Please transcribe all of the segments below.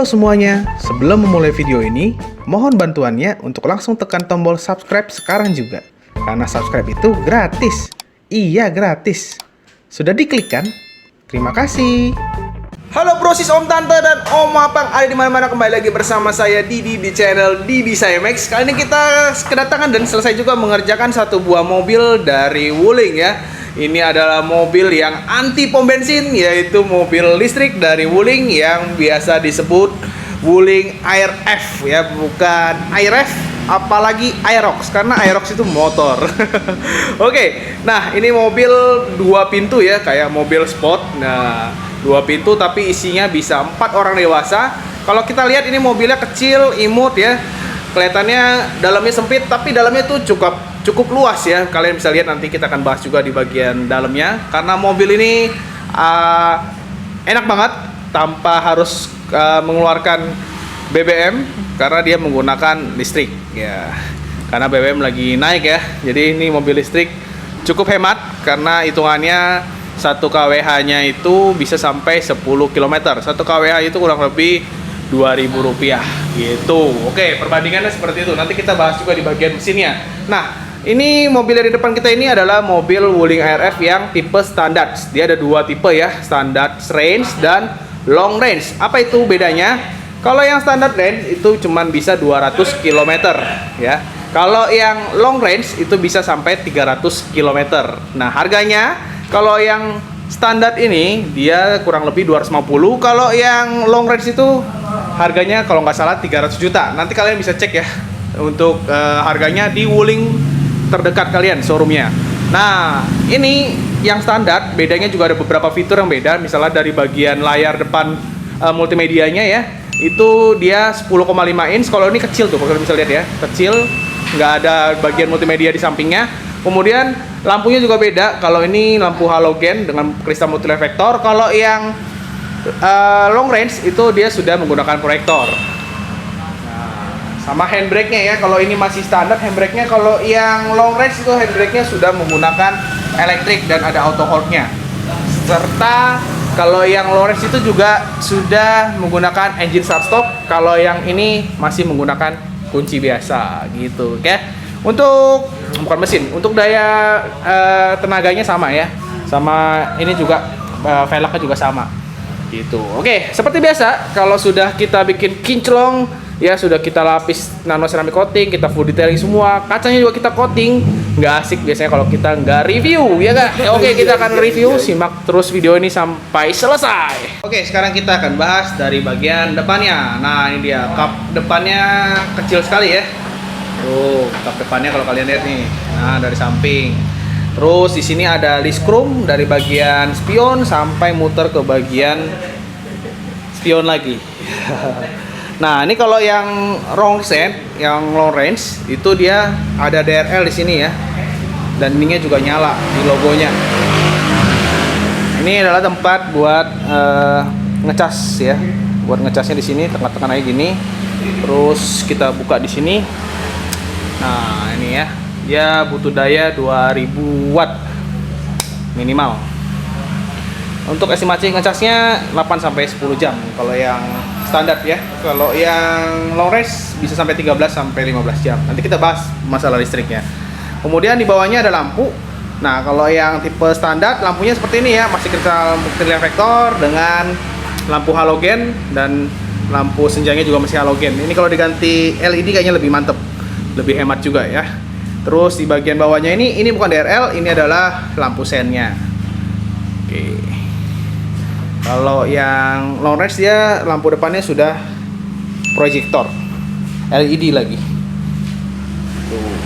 semuanya, sebelum memulai video ini, mohon bantuannya untuk langsung tekan tombol subscribe sekarang juga. Karena subscribe itu gratis. Iya, gratis. Sudah diklik kan? Terima kasih. Halo brosis, om tante dan om apang ada di mana-mana, kembali lagi bersama saya Didi di channel Didi Saya Max. Kali ini kita kedatangan dan selesai juga mengerjakan satu buah mobil dari Wuling ya. Ini adalah mobil yang anti pom bensin, yaitu mobil listrik dari Wuling yang biasa disebut Wuling Air-F ya, bukan Air-F, apalagi Aerox, karena Aerox itu motor. Oke, nah ini mobil dua pintu ya, kayak mobil sport. Nah, dua pintu tapi isinya bisa 4 orang dewasa. Kalau kita lihat ini mobilnya kecil, imut ya. Kelihatannya dalamnya sempit, tapi dalamnya tuh cukup luas ya. Kalian bisa lihat, nanti kita akan bahas juga di bagian dalamnya. Karena mobil ini enak banget tanpa harus mengeluarkan BBM, karena dia menggunakan listrik ya. Karena BBM lagi naik ya. Jadi ini mobil listrik cukup hemat, karena hitungannya 1 kWh-nya itu bisa sampai 10 km. 1 kWh itu kurang lebih Rp2.000 gitu. Oke, perbandingannya seperti itu. Nanti kita bahas juga di bagian mesinnya. Nah, ini mobil dari depan kita ini adalah mobil Wuling Air-F yang tipe standar. Dia ada 2 tipe ya, standard range dan long range. Apa itu bedanya? Kalau yang standard range itu cuman bisa 200 km ya. Kalau yang long range itu bisa sampai 300 km. Nah, harganya kalau yang standar ini dia kurang lebih 250. Kalau yang long range itu harganya kalau nggak salah 300 juta. Nanti kalian bisa cek ya untuk harganya di Wuling terdekat kalian showroomnya. Nah, ini yang standar, bedanya juga ada beberapa fitur yang beda. Misalnya dari bagian layar depan multimedianya ya, itu dia 10,5 inch. Kalau ini kecil tuh, kalian bisa lihat ya, kecil, nggak ada bagian multimedia di sampingnya. Kemudian lampunya juga beda. Kalau ini lampu halogen dengan kristal multireflektor. Kalau yang long range itu dia sudah menggunakan proyektor. Nah, sama handbrake-nya ya. Kalau ini masih standar handbrake-nya. Kalau yang long range itu handbrake-nya sudah menggunakan elektrik dan ada auto hold-nya. Serta kalau yang long range itu juga sudah menggunakan engine start stop. Kalau yang ini masih menggunakan kunci biasa gitu, oke. Untuk bukan mesin, untuk daya tenaganya sama ya. Sama ini juga velgnya juga sama. Gitu. Oke, seperti biasa kalau sudah kita bikin kinclong ya, sudah kita lapis nano ceramic coating, kita full detailing semua, kacanya juga kita coating. Nggak asik biasanya kalau kita nggak review ya nggak? Oke, kita akan review, simak terus video ini sampai selesai. Oke, sekarang kita akan bahas dari bagian depannya. Nah, ini dia, kap depannya kecil sekali ya. Tuh, kap depannya kalau kalian lihat nih. Nah, dari samping. Terus di sini ada list chrome dari bagian spion sampai muter ke bagian spion lagi. Nah, ini kalau yang long range itu dia ada DRL di sini ya. Dan ininya juga nyala di logonya. Ini adalah tempat buat ngecas ya. Buat ngecasnya di sini, tekan-tekan aja gini. Terus kita buka di sini. Nah, ini ya. Dia butuh daya 2000 watt minimal. Untuk estimasi ngecasnya 8 sampai 10 jam kalau yang standar ya. Kalau yang long range bisa sampai 13 sampai 15 jam. Nanti kita bahas masalah listriknya. Kemudian di bawahnya ada lampu. Nah, kalau yang tipe standar lampunya seperti ini ya, masih kristal multireflektor dengan lampu halogen, dan lampu senjanya juga masih halogen. Ini kalau diganti LED kayaknya lebih mantep, lebih hemat juga ya. Terus di bagian bawahnya ini bukan DRL, ini adalah lampu sennya. Oke. Kalau yang long range dia lampu depannya sudah proyektor LED lagi. Tuh.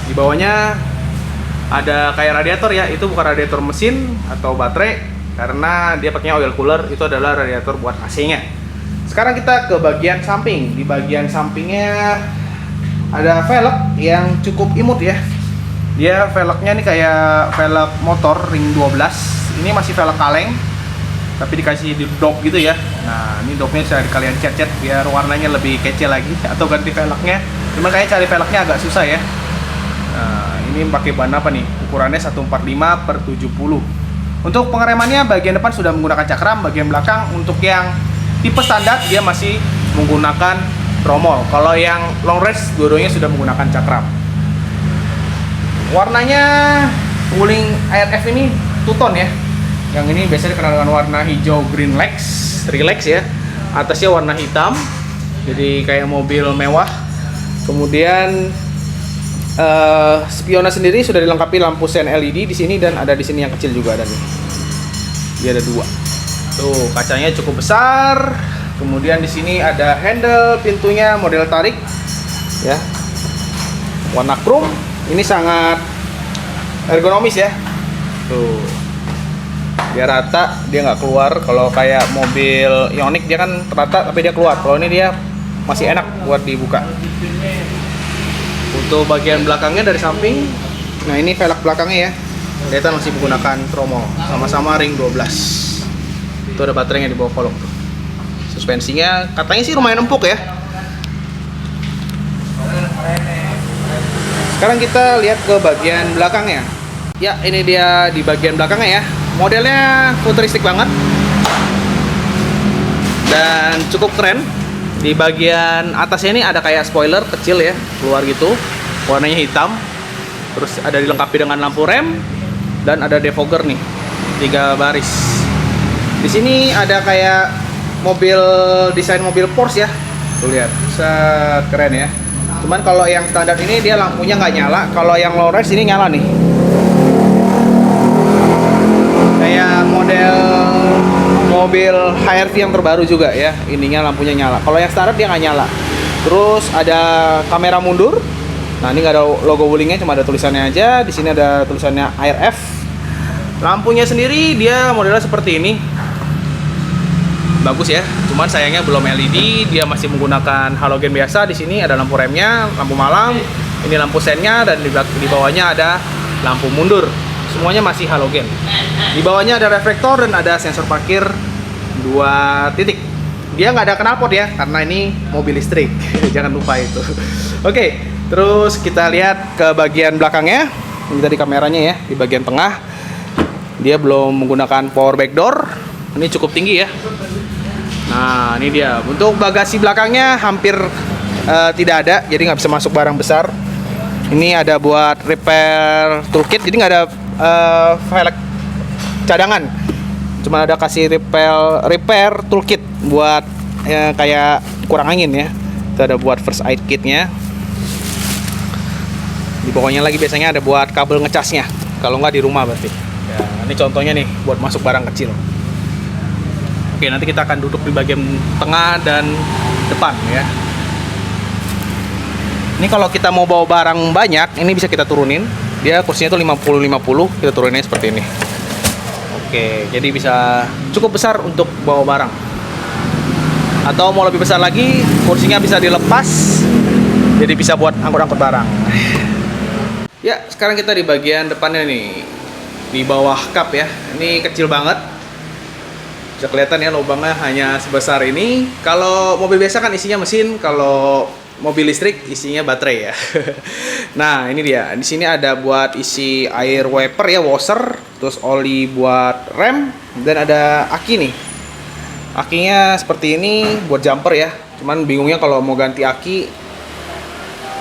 Di bawahnya ada kayak radiator ya, itu bukan radiator mesin atau baterai, karena dia pakainya oil cooler, itu adalah radiator buat AC-nya. Sekarang kita ke bagian samping. Di bagian sampingnya ada velg yang cukup imut ya. Dia velgnya nih kayak velg motor ring 12. Ini masih velg kaleng, tapi dikasih di dop gitu ya. Nah, ini dopnya bisa kalian cat-cat biar warnanya lebih kece lagi, atau ganti velgnya. Cuma kayak cari velgnya agak susah ya. Nah, ini pakai ban apa nih? Ukurannya 145/70. Untuk pengeremannya bagian depan sudah menggunakan cakram, bagian belakang untuk yang tipe standar dia masih menggunakan tromol. Kalau yang long range dua-duanya sudah menggunakan cakram. Warnanya wuling ARF ini two-tone ya. Yang ini biasanya dikenal dengan warna hijau green relax ya. Atasnya warna hitam. Jadi kayak mobil mewah. Kemudian spionnya sendiri sudah dilengkapi lampu sen LED di sini dan ada di sini yang kecil juga ada nih. Dia ada dua. Tuh, kacanya cukup besar. Kemudian di sini ada handle pintunya model tarik ya. Warna chrome. Ini sangat ergonomis ya. Tuh. Dia rata, dia nggak keluar. Kalau kayak mobil Ioniq dia kan rata tapi dia keluar. Kalau ini dia masih enak buat dibuka. Untuk bagian belakangnya dari samping, nah ini velg belakangnya ya, kelihatan masih menggunakan tromol, sama-sama ring 12. Itu ada baterainya di bawah kolong tuh. Suspensinya katanya sih lumayan empuk ya. Sekarang kita lihat ke bagian belakangnya. Ya, ini dia di bagian belakangnya ya. Modelnya futuristik banget dan cukup keren. Di bagian atasnya ini ada kayak spoiler kecil ya, keluar gitu. Warnanya hitam. Terus ada dilengkapi dengan lampu rem dan ada defogger nih, 3 baris. Di sini ada kayak mobil, desain mobil Porsche ya. Tuh lihat, set, keren ya. Cuman kalau yang standar ini dia lampunya nggak nyala. Kalau yang low res ini nyala nih. Kayak model mobil HRV yang terbaru juga ya, ininya lampunya nyala. Kalau yang standar dia nggak nyala. Terus ada kamera mundur. Nah ini nggak ada logo wulingnya, cuma ada tulisannya aja. Di sini ada tulisannya ARF. Lampunya sendiri dia modelnya seperti ini. Bagus ya. Cuman sayangnya belum LED. Dia masih menggunakan halogen biasa. Di sini ada lampu remnya, lampu malam. Ini lampu sennya dan di bawahnya ada lampu mundur. Semuanya masih halogen. Di bawahnya ada reflektor dan ada sensor parkir 2 titik. Dia nggak ada knalpot ya, karena ini mobil listrik. Jangan lupa itu. Oke, terus kita lihat ke bagian belakangnya. Ini tadi kameranya ya, di bagian tengah. Dia belum menggunakan power back door. Ini cukup tinggi ya. Nah, ini dia. Untuk bagasi belakangnya hampir tidak ada, jadi nggak bisa masuk barang besar. Ini ada buat repair toolkit, jadi nggak ada velg cadangan, cuma ada kasih repair toolkit buat kayak kurang angin ya. Itu ada buat first aid kitnya. Di bawahnya lagi biasanya ada buat kabel ngecasnya, kalau nggak di rumah berarti ya. Ini contohnya nih buat masuk barang kecil. Oke, nanti kita akan duduk di bagian tengah dan depan ya. Ini kalau kita mau bawa barang banyak, ini bisa kita turunin. Dia kursinya tuh 50-50, kita turuninnya seperti ini. Oke, jadi bisa cukup besar untuk bawa barang. Atau mau lebih besar lagi, kursinya bisa dilepas, jadi bisa buat angkut-angkut barang. Ya, sekarang kita di bagian depannya nih, di bawah kap ya. Ini kecil banget. Bisa kelihatan ya lubangnya hanya sebesar ini. Kalau mobil biasa kan isinya mesin, kalau mobil listrik isinya baterai ya. Nah, ini dia. Di sini ada buat isi air wiper ya, washer, terus oli buat rem, dan ada aki nih. Akinya seperti ini buat jumper ya. Cuman bingungnya kalau mau ganti aki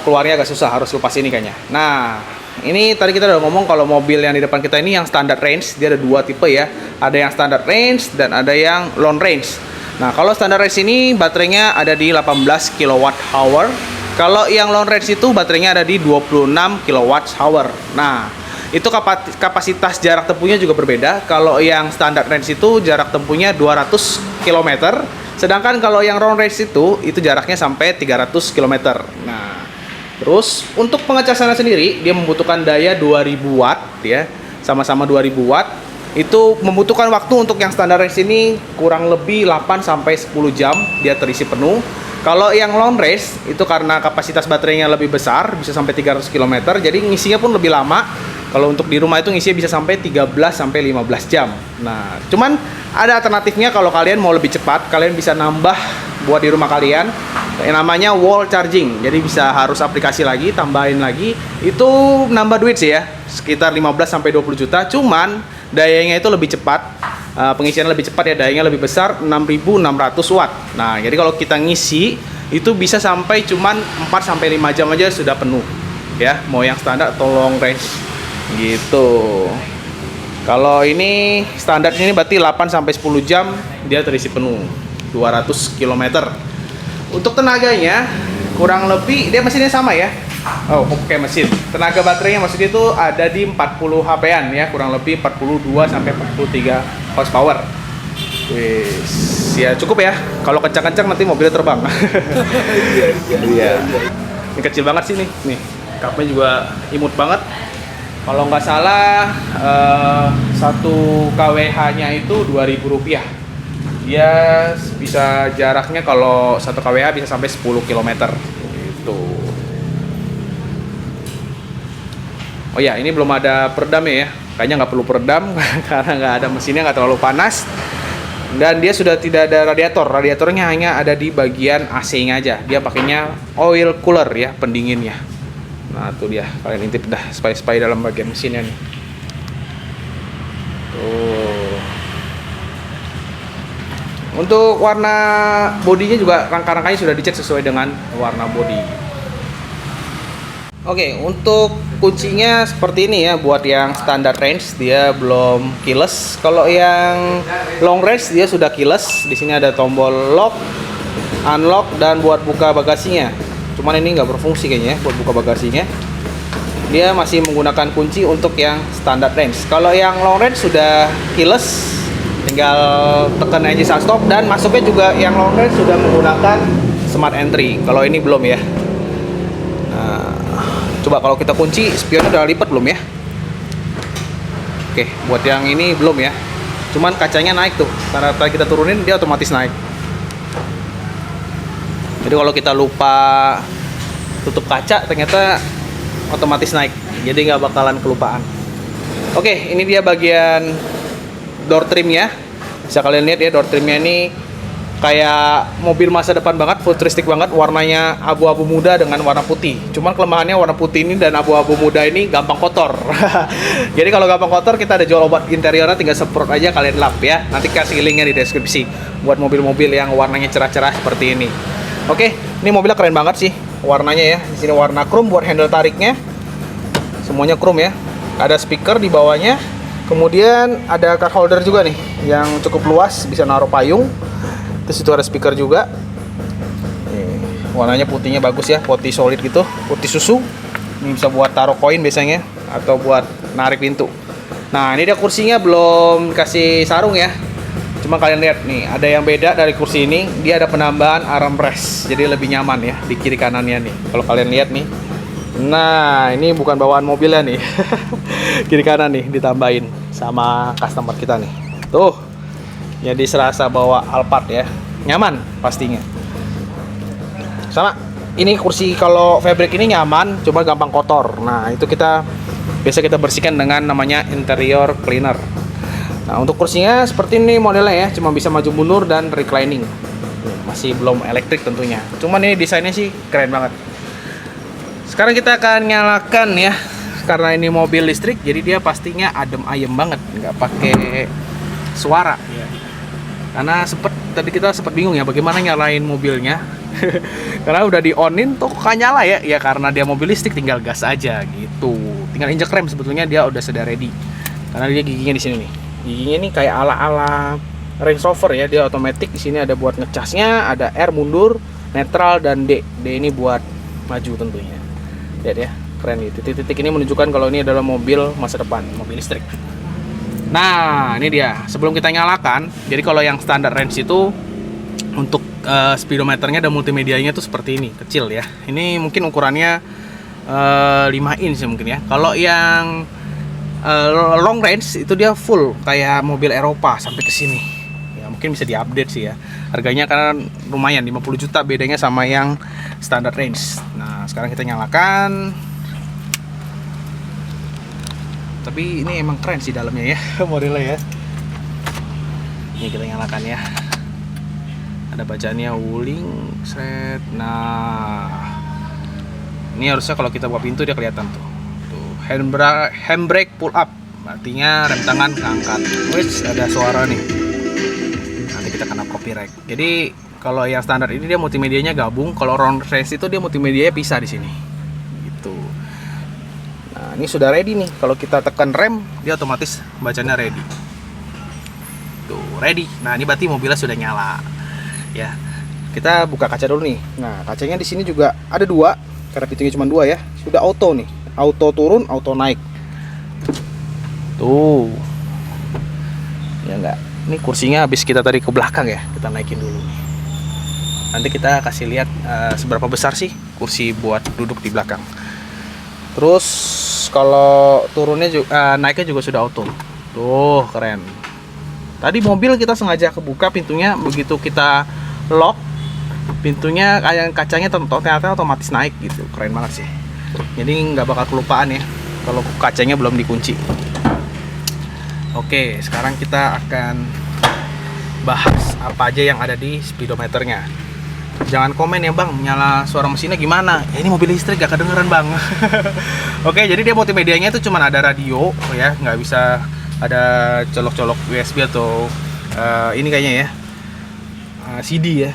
keluarnya agak susah, harus lepas ini kayaknya. Nah, ini tadi kita udah ngomong kalau mobil yang di depan kita ini yang standard range, dia ada 2 tipe ya. Ada yang standard range dan ada yang long range. Nah, kalau standar range ini baterainya ada di 18 kWh. Kalau yang long range itu baterainya ada di 26 kWh. Nah, itu kapasitas jarak tempuhnya juga berbeda. Kalau yang standar range itu jarak tempuhnya 200 km. Sedangkan kalau yang long range itu jaraknya sampai 300 km. Nah, terus untuk pengecasannya sendiri dia membutuhkan daya 2000 watt ya. Sama-sama 2000 watt. Itu membutuhkan waktu untuk yang standar range ini kurang lebih 8-10 jam dia terisi penuh. Kalau yang long range itu karena kapasitas baterainya lebih besar, bisa sampai 300 km, jadi ngisinya pun lebih lama. Kalau untuk di rumah itu ngisinya bisa sampai 13-15 jam. Nah, cuman ada alternatifnya kalau kalian mau lebih cepat, kalian bisa nambah buat di rumah kalian. Yang namanya wall charging. Jadi bisa harus aplikasi lagi, tambahin lagi. Itu nambah duit sih ya, sekitar 15-20 juta. Cuman dayanya itu lebih cepat, pengisian lebih cepat ya, dayanya lebih besar, 6600 watt. Nah, jadi kalau kita ngisi itu bisa sampai cuman 4 sampai 5 jam aja sudah penuh. Ya, mau yang standar atau long range gitu. Kalau ini standar ini berarti 8 sampai 10 jam dia terisi penuh, 200 km. Untuk tenaganya kurang lebih dia mesinnya sama ya. Oh, oke, mesin. Tenaga baterainya maksudnya itu ada di 40 HP-an ya, kurang lebih 42 sampai 43 horsepower. Wis, ya cukup ya. Kalau kencang-kencang nanti mobilnya terbang. Iya. Ini kecil banget sih nih. Nih, kapnya juga imut banget. Kalau nggak salah 1 kWh-nya itu Rp2.000. Dia bisa jaraknya kalau 1 kWh bisa sampai 10 km gitu. Oh ya, ini belum ada peredam ya, kayaknya nggak perlu peredam karena nggak ada mesinnya, nggak terlalu panas, dan dia sudah tidak ada radiatornya hanya ada di bagian AC-nya aja. Dia pakainya oil cooler ya, pendinginnya. Nah tuh dia, kalian intip dah spy dalam bagian mesinnya nih. Tuh. Untuk warna bodinya juga rangka-rangkanya sudah dicek sesuai dengan warna bodi. Oke, untuk kuncinya seperti ini ya, buat yang standard range dia belum keyless. Kalau yang long range dia sudah keyless. Di sini ada tombol lock, unlock, dan buat buka bagasinya. Cuman ini nggak berfungsi kayaknya buat buka bagasinya. Dia masih menggunakan kunci untuk yang standard range. Kalau yang long range sudah keyless, tinggal tekan engine start stop, dan masuknya juga yang long range sudah menggunakan smart entry. Kalau ini belum ya. Nah, coba kalau kita kunci, spionnya udah lipat belum ya? Oke, buat yang ini belum ya. Cuman kacanya naik tuh, karena tadi kita turunin dia otomatis naik. Jadi kalau kita lupa tutup kaca, ternyata otomatis naik. Jadi nggak bakalan kelupaan. Oke, ini dia bagian door trimnya. Bisa kalian lihat ya, door trimnya ini kayak mobil masa depan banget, futuristik banget, warnanya abu-abu muda dengan warna putih. Cuman kelemahannya warna putih ini dan abu-abu muda ini gampang kotor. Jadi kalau gampang kotor, kita ada jual obat interiornya, tinggal semprot aja, kalian lap ya. Nanti kasih linknya di deskripsi buat mobil-mobil yang warnanya cerah-cerah seperti ini. Oke, ini mobilnya keren banget sih warnanya ya. Di sini warna chrome buat handle tariknya. Semuanya chrome ya. Ada speaker di bawahnya. Kemudian ada card holder juga nih yang cukup luas, bisa naruh payung. Terus itu ada speaker juga. Nih, warnanya putihnya bagus ya, putih solid gitu, putih susu. Ini bisa buat taruh koin biasanya atau buat narik pintu. Nah, ini dia kursinya belum kasih sarung ya. Cuma kalian lihat nih, ada yang beda dari kursi ini, dia ada penambahan armrest. Jadi lebih nyaman ya di kiri kanannya nih. Kalau kalian lihat nih. Nah, ini bukan bawaan mobilnya nih. Kiri kanan nih ditambahin sama customer kita nih. Tuh. Jadi serasa bawa Alphard ya. Nyaman pastinya. Sama ini kursi kalau fabric ini nyaman, cuma gampang kotor. Nah, itu biasa kita bersihkan dengan namanya interior cleaner. Nah, untuk kursinya seperti ini modelnya ya, cuma bisa maju mundur dan reclining. Masih belum elektrik tentunya. Cuman ini desainnya sih keren banget. Sekarang kita akan nyalakan ya, karena ini mobil listrik, jadi dia pastinya adem ayem banget, nggak pakai suara. Ya. Karena tadi kita sempat bingung ya, bagaimana nyalain mobilnya. Karena udah di onin tuh kok nyala ya, ya karena dia mobil listrik tinggal gas aja gitu. Tinggal injek rem, sebetulnya dia udah sudah ready. Karena dia giginya di sini nih. Giginya nih kayak ala-ala Range Rover ya, dia otomatis. Di sini ada buat ngecasnya, ada R mundur, netral, dan D. D ini buat maju tentunya. Lihat ya, keren nih. Titik-titik ini menunjukkan kalau ini adalah mobil masa depan, mobil listrik. Nah, ini dia. Sebelum kita nyalakan, jadi kalau yang standar range itu untuk speedometernya dan multimedianya tuh seperti ini, kecil ya. Ini mungkin ukurannya 5 inch ya mungkin ya. Kalau yang long range itu dia full kayak mobil Eropa sampai ke sini. Ya, mungkin bisa diupdate sih ya. Harganya kan lumayan, 50 juta bedanya sama yang standard range. Nah, sekarang kita nyalakan. Tapi ini emang keren sih dalamnya ya, modelnya ya. Ini kita nyalakan ya. Ada bacaannya Wuling set. Nah, ini harusnya kalau kita buka pintu dia kelihatan tuh. Tuh, handbrake pull up. artinya rem tangan keangkat. Wih, ada suara nih, nanti kita kena copyright. Jadi kalau yang standar ini dia multimedianya gabung, kalau round race itu dia multimedianya pisah di sini gitu. Nah ini sudah ready nih, kalau kita tekan rem dia otomatis bacanya ready tuh, ready. Nah ini berarti mobilnya sudah nyala ya. Kita buka kaca dulu nih. Nah kacanya di sini juga ada dua, karena pintunya cuma dua ya. Sudah auto nih, auto turun, auto naik. Tuh, ya enggak. Ini kursinya habis kita tadi ke belakang ya, kita naikin dulu. Nanti kita kasih lihat seberapa besar sih kursi buat duduk di belakang. Terus kalau turunnya juga, naiknya juga sudah auto. Tuh keren. Tadi mobil kita sengaja kebuka pintunya, begitu kita lock pintunya kayak kacanya ternyata otomatis naik gitu. Keren banget sih. Jadi nggak bakal kelupaan ya kalau kacanya belum dikunci. Oke, sekarang kita akan bahas apa aja yang ada di speedometernya. Jangan komen ya bang, nyala suara mesinnya gimana? Ya, ini mobil listrik gak kedengeran bang. Oke, jadi dia multimedianya itu cuma ada radio ya, nggak bisa ada colok-colok USB atau ini kayaknya ya CD ya.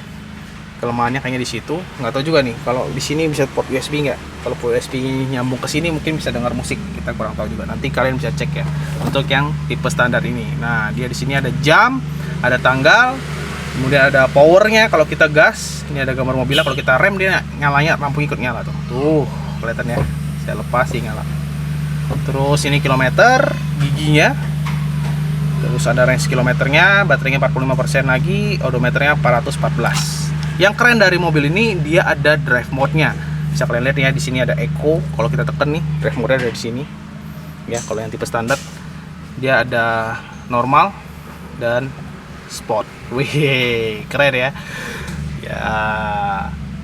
Kelemahannya kayaknya di situ. Nggak tahu juga nih kalau di sini bisa port USB nggak. Kalau port USB nyambung ke sini mungkin bisa dengar musik, kita kurang tahu juga. Nanti kalian bisa cek ya untuk yang tipe standar ini. Nah dia di sini ada jam, ada tanggal, kemudian ada powernya. Kalau kita gas, ini ada gambar mobilnya. Kalau kita rem dia nyalanya, lampu ikut nyala tuh. Tuh kelihatan ya. Saya lepas sih nyala. Terus ini kilometer giginya. Terus ada range kilometernya, baterainya 45% lagi, odometernya 414. Yang keren dari mobil ini dia ada drive mode-nya. Bisa kalian lihat ya, di sini ada eco. Kalau kita tekan nih, drive mode-nya ada di sini. Ya, kalau yang tipe standar dia ada normal dan sport. Wih, keren ya. Ya,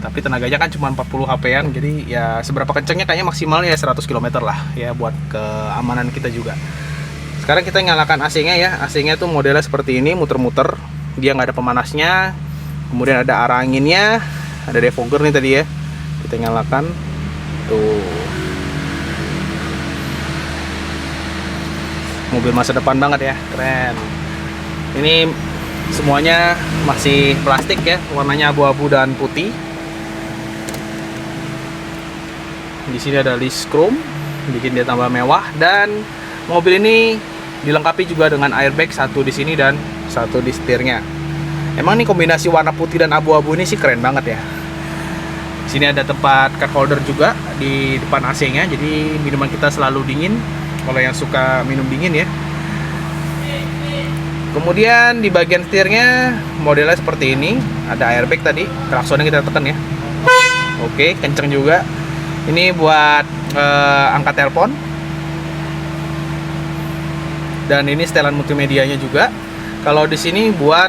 tapi tenaganya kan cuma 40 HP-an, jadi ya seberapa kencangnya kayaknya maksimalnya ya 100 km lah ya buat keamanan kita juga. Sekarang kita nyalakan AC-nya ya. AC-nya tuh modelnya seperti ini, muter-muter. Dia nggak ada pemanasnya. Kemudian ada arah anginnya, ada defogger nih tadi ya. Kita nyalakan. Tuh. Mobil masa depan banget ya, keren. Ini semuanya masih plastik ya, warnanya abu-abu dan putih. Di sini ada list chrome, bikin dia tambah mewah, dan mobil ini dilengkapi juga dengan airbag, satu di sini dan satu di setirnya. Emang nih kombinasi warna putih dan abu-abu ini sih keren banget ya. Di sini ada tempat cup holder juga di depan AC-nya, jadi minuman kita selalu dingin. Kalau yang suka minum dingin ya. Kemudian di bagian setirnya modelnya seperti ini, ada airbag tadi, klaksonnya kita tekan ya. Oke, kenceng juga. Ini buat angkat telepon. Dan ini setelan multimedianya juga. Kalau di sini buat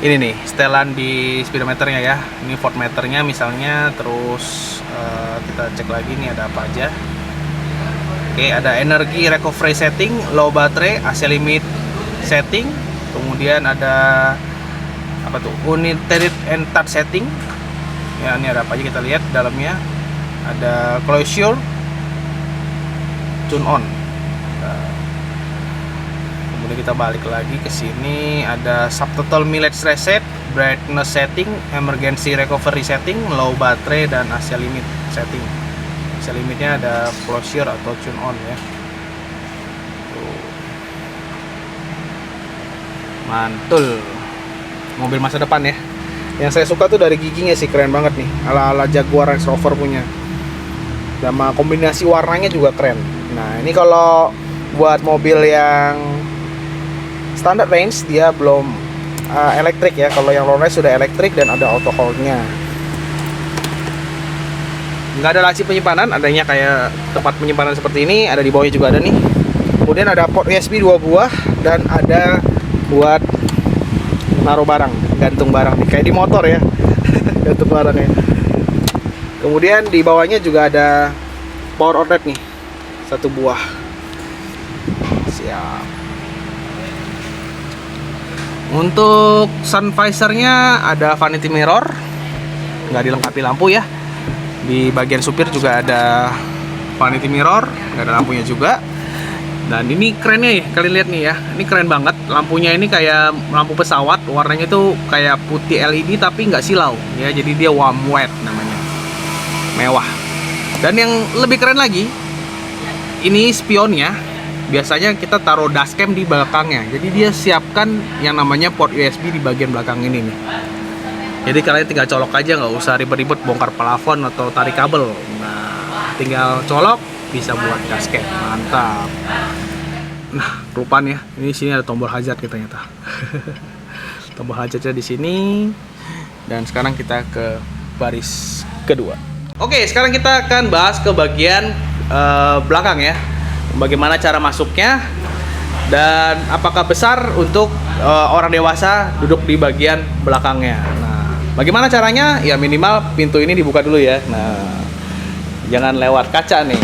ini nih, setelan di speedometernya ya. Ini voltmeternya misalnya, terus kita cek lagi nih ada apa aja. Oke, ada energi recovery setting, low baterai, AC limit setting, kemudian ada apa tuh? Unitary and touch setting. Ya, ini ada apa aja kita lihat dalamnya. Ada closure, tune on. Kemudian kita balik lagi ke sini, ada subtotal mileage reset, brightness setting, emergency recovery setting, low baterai, dan AC limit setting. AC limitnya ada closure atau tune on ya. Tuh. Mantul, mobil masa depan ya. Yang saya suka tuh dari giginya sih, keren banget nih, ala-ala Jaguar Range Rover punya. Sama kombinasi warnanya juga keren. Nah ini kalau buat mobil yang standar range dia belum elektrik ya. Kalau yang low range sudah elektrik dan ada auto hold-nya. Nggak ada laci penyimpanan, adanya kayak tempat penyimpanan seperti ini, ada di bawahnya juga ada nih. Kemudian ada port USB 2 buah dan ada buat naruh barang, gantung barang nih, kayak di motor ya. Gantung barang ya. Kemudian di bawahnya juga ada power outlet nih, 1 buah. Siap. Untuk sun visornya ada vanity mirror, nggak dilengkapi lampu ya. Di bagian supir juga ada vanity mirror, nggak ada lampunya juga. Dan ini kerennya ya, kalian lihat nih ya, ini keren banget. Lampunya ini kayak lampu pesawat, warnanya tuh kayak putih LED tapi nggak silau ya, jadi dia warm white namanya, mewah. Dan yang lebih keren lagi, ini spionnya. Biasanya kita taruh dashcam di belakangnya, jadi dia siapkan yang namanya port USB di bagian belakang ini nih. Jadi kalian tinggal colok aja, nggak usah ribet-ribet bongkar plafon atau tarik kabel. Nah, tinggal colok bisa buat dashcam, mantap. Nah, kelupaan ya, ini sini ada tombol hazard ternyata. Tombol hazardnya di sini. Dan sekarang kita ke baris kedua. Oke, sekarang kita akan bahas ke bagian belakang ya. Bagaimana cara masuknya dan apakah besar untuk orang dewasa duduk di bagian belakangnya. Nah, bagaimana caranya? Ya minimal pintu ini dibuka dulu ya. Nah, jangan lewat kaca nih.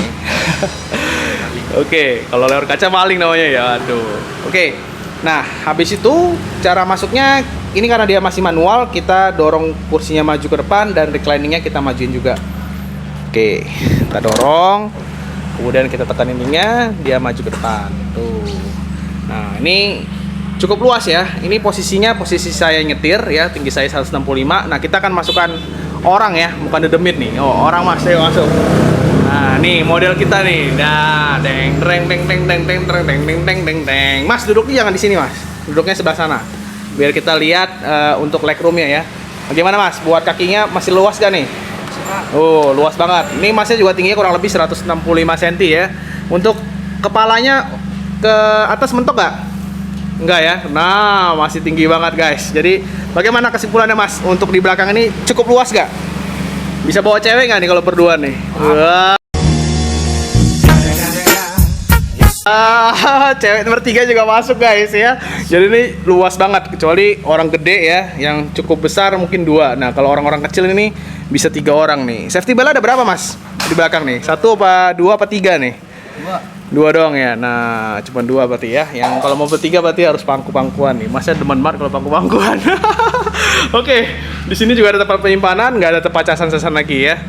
Oke, kalau lewat kaca maling namanya ya. Aduh. Oke. Nah, habis itu cara masuknya ini karena dia masih manual, kita dorong kursinya maju ke depan dan recliningnya kita majuin juga. Oke, kita dorong. Kemudian kita tekan ininya, dia maju ke depan. Tuh. Nah, ini cukup luas ya. Ini posisinya posisi saya nyetir ya, tinggi saya 165. Nah, kita akan masukkan orang ya, bukan dedemit nih. Oh, orang Mas, ayo masuk. Nah, nih model kita nih. Nah, deng deng deng deng deng deng deng deng deng deng deng deng. Mas, duduknya jangan di sini, Mas. Duduknya sebelah sana. Biar kita lihat untuk legroomnya ya. Bagaimana, Mas? Buat kakinya masih luas gak nih? Oh, luas banget. Ini Masnya juga tingginya kurang lebih 165 cm ya. Untuk kepalanya ke atas mentok gak? Enggak ya. Nah, masih tinggi banget, guys. Jadi, bagaimana kesimpulannya, Mas? Untuk di belakang ini cukup luas gak? Bisa bawa cewek nggak nih kalau berdua nih? Wah. Cewek nomor 3 juga masuk, guys ya. Jadi ini luas banget, kecuali orang gede ya, yang cukup besar mungkin 2. Nah, kalau orang-orang kecil ini bisa 3 orang nih. Safety belt ada berapa, Mas? Di belakang nih? 1 apa 2 apa 3 nih? 2 doang ya. Nah, cuma 2 berarti ya. Yang kalau mau bertiga berarti harus pangku-pangkuan nih. Masnya demen banget kalau pangku-pangkuan. Oke, di sini juga ada tempat penyimpanan, nggak ada tempat casan-casan lagi ya.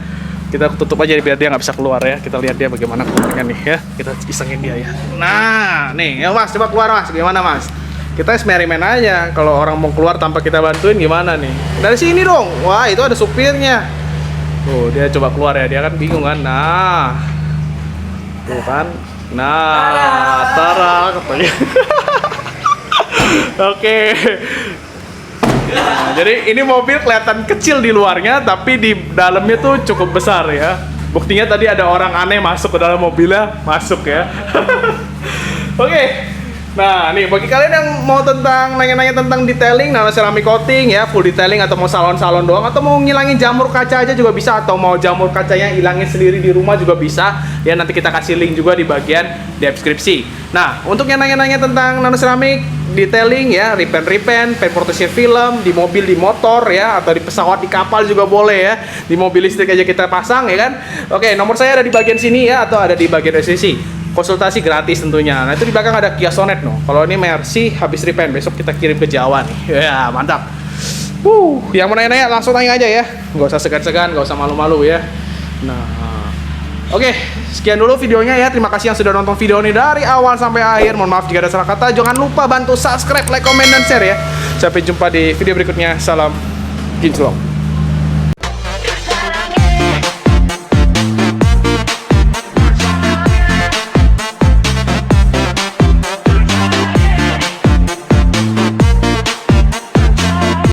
Kita tutup aja biar dia nggak bisa keluar ya. Kita lihat dia bagaimana keluarnya nih ya. Kita isengin dia ya. Nah, nih, ya Mas, coba keluar Mas. Gimana Mas? Kita eksperimen aja. Kalau orang mau keluar tanpa kita bantuin gimana nih? Dari sini dong. Wah, itu ada supirnya. Tuh, dia coba keluar ya. Dia kan bingung kan. Nah, tuh kan. Nah, tara katanya. Oke. Nah, jadi ini mobil kelihatan kecil di luarnya, tapi di dalamnya tuh cukup besar ya. Buktinya tadi ada orang aneh masuk ke dalam mobilnya, masuk ya. Oke. Nah, nih bagi kalian yang mau nanya-nanya tentang detailing, nano ceramic coating ya, full detailing atau mau salon-salon doang, atau mau ngilangin jamur kaca aja juga bisa, atau mau jamur kacanya hilangin sendiri di rumah juga bisa. Ya nanti kita kasih link juga di bagian deskripsi. Nah, untuk yang nanya-nanya tentang nano ceramic detailing ya, repaint, paint protection film di mobil, di motor ya, atau di pesawat, di kapal juga boleh ya. Di mobil listrik aja kita pasang ya kan. Oke, nomor saya ada di bagian sini ya, atau ada di bagian deskripsi. Konsultasi gratis tentunya. Nah, itu di belakang ada Kia Sonet no. Kalau ini Mercy habis repaint, besok kita kirim ke Jawa nih. Ya, mantap. Yang mau nanya-nanya langsung tanya aja ya. Nggak usah segan-segan, nggak usah malu-malu ya. Nah, oke, sekian dulu videonya ya. Terima kasih yang sudah nonton video ini dari awal sampai akhir. Mohon maaf jika ada salah kata. Jangan lupa bantu subscribe, like, comment, dan share ya. Sampai jumpa di video berikutnya. Salam kinclong.